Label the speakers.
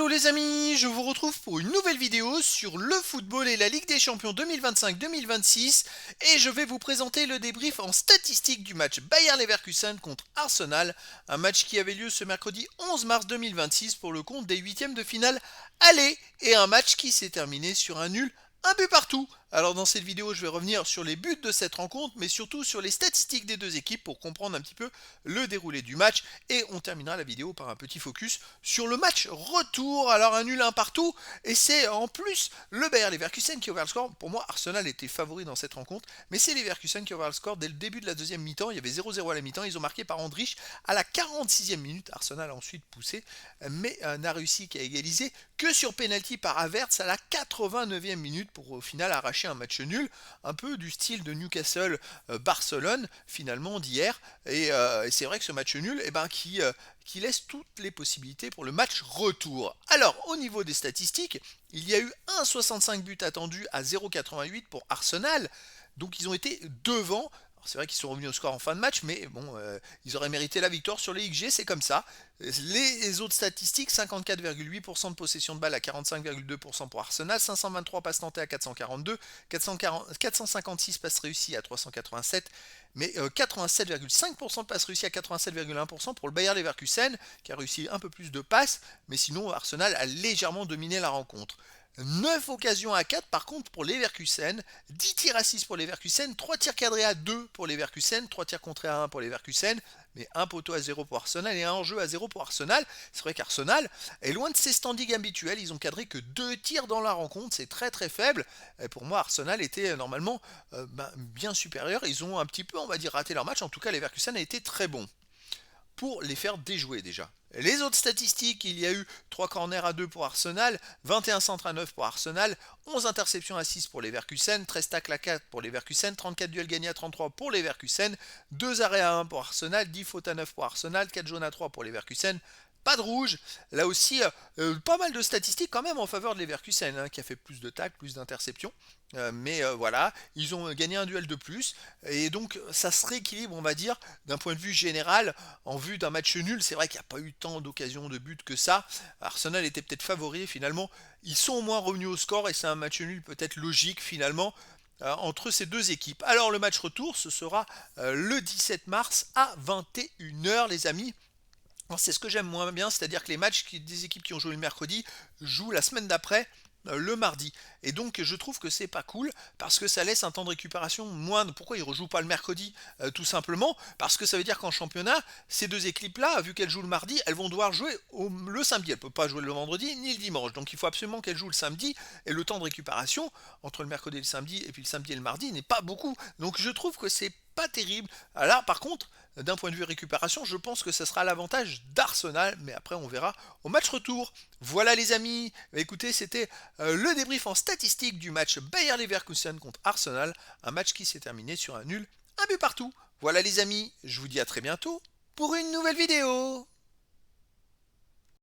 Speaker 1: Hello les amis, je vous retrouve pour une nouvelle vidéo sur le football et la Ligue des Champions 2025-2026 et je vais vous présenter le débrief en statistique du match Bayer Leverkusen contre Arsenal, un match qui avait lieu ce mercredi 11 mars 2026 pour le compte des huitièmes de finale aller et un match qui s'est terminé sur un nul, un but partout. Alors dans cette vidéo, je vais revenir sur les buts de cette rencontre, mais surtout sur les statistiques des deux équipes pour comprendre un petit peu le déroulé du match. Et on terminera la vidéo par un petit focus sur le match retour. Alors un nul un partout, et c'est en plus le Bayer Leverkusen qui a ouvert le score. Pour moi, Arsenal était favori dans cette rencontre, mais c'est Leverkusen qui a ouvert le score dès le début de la deuxième mi-temps. Il y avait 0-0 à la mi-temps, ils ont marqué par Andrich à la 46e minute. Arsenal a ensuite poussé, mais n'a réussi qu'à égaliser que sur penalty par Havertz à la 89e minute pour au final arracher un match nul, un peu du style de Newcastle-Barcelone finalement d'hier. Et c'est vrai que ce match nul, qui laisse toutes les possibilités pour le match retour. Alors, au niveau des statistiques, il y a eu 1,65 buts attendus à 0,88 pour Arsenal. Donc ils ont été devant. C'est vrai qu'ils sont revenus au score en fin de match, mais bon, ils auraient mérité la victoire sur les XG, c'est comme ça. Les autres statistiques, 54,8% de possession de balle à 45,2% pour Arsenal, 523 passes tentées à 442, 456 passes réussies à 387, mais 87,5% de passes réussies à 87,1% pour le Bayer Leverkusen, qui a réussi un peu plus de passes, mais sinon Arsenal a légèrement dominé la rencontre. 9 occasions à 4 par contre pour les Leverkusen, 10 tirs à 6 pour les Leverkusen, 3 tirs cadrés à 2 pour les Leverkusen, 3 tirs contrés à 1 pour les Leverkusen, mais un poteau à 0 pour Arsenal et un en-jeu à 0 pour Arsenal. C'est vrai qu'Arsenal est loin de ses standings habituels, ils ont cadré que 2 tirs dans la rencontre, c'est très très faible. Et pour moi, Arsenal était normalement bien supérieur, ils ont un petit peu, on va dire, raté leur match, en tout cas les Leverkusen a été très bon pour les faire déjouer déjà. Les autres statistiques, il y a eu 3 corners à 2 pour Arsenal, 21 centres à 9 pour Arsenal, 11 interceptions à 6 pour les Leverkusen, 13 tacles à 4 pour les Leverkusen, 34 duels gagnés à 33 pour les Leverkusen, 2 arrêts à 1 pour Arsenal, 10 fautes à 9 pour Arsenal, 4 jaunes à 3 pour les Leverkusen, pas de rouge. Là aussi, pas mal de statistiques quand même en faveur de Leverkusen, hein, qui a fait plus de tacles, plus d'interceptions. Voilà, ils ont gagné un duel de plus. Et donc, ça se rééquilibre, on va dire, d'un point de vue général, en vue d'un match nul. C'est vrai qu'il n'y a pas eu tant d'occasions de but que ça. Arsenal était peut-être favori, finalement. Ils sont au moins revenus au score et c'est un match nul peut-être logique, finalement, entre ces deux équipes. Alors, le match retour, ce sera le 17 mars à 21 h, les amis. C'est ce que j'aime moins bien, c'est-à-dire que les matchs des équipes qui ont joué le mercredi jouent la semaine d'après, le mardi. Et donc je trouve que c'est pas cool parce que ça laisse un temps de récupération moindre. Pourquoi ils rejouent pas le mercredi? Tout simplement parce que ça veut dire qu'en championnat, ces deux équipes-là, vu qu'elles jouent le mardi, elles vont devoir jouer le samedi. Elles ne peuvent pas jouer le vendredi ni le dimanche. Donc il faut absolument qu'elles jouent le samedi. Et le temps de récupération entre le mercredi et le samedi, et puis le samedi et le mardi, n'est pas beaucoup. Donc je trouve que c'est pas terrible. Alors par contre, d'un point de vue récupération, je pense que ce sera l'avantage d'Arsenal, mais après on verra au match retour. Voilà les amis, écoutez, c'était le débrief en statistique du match Bayer Leverkusen contre Arsenal, un match qui s'est terminé sur un nul, un but partout. Voilà les amis, je vous dis à très bientôt pour une nouvelle vidéo.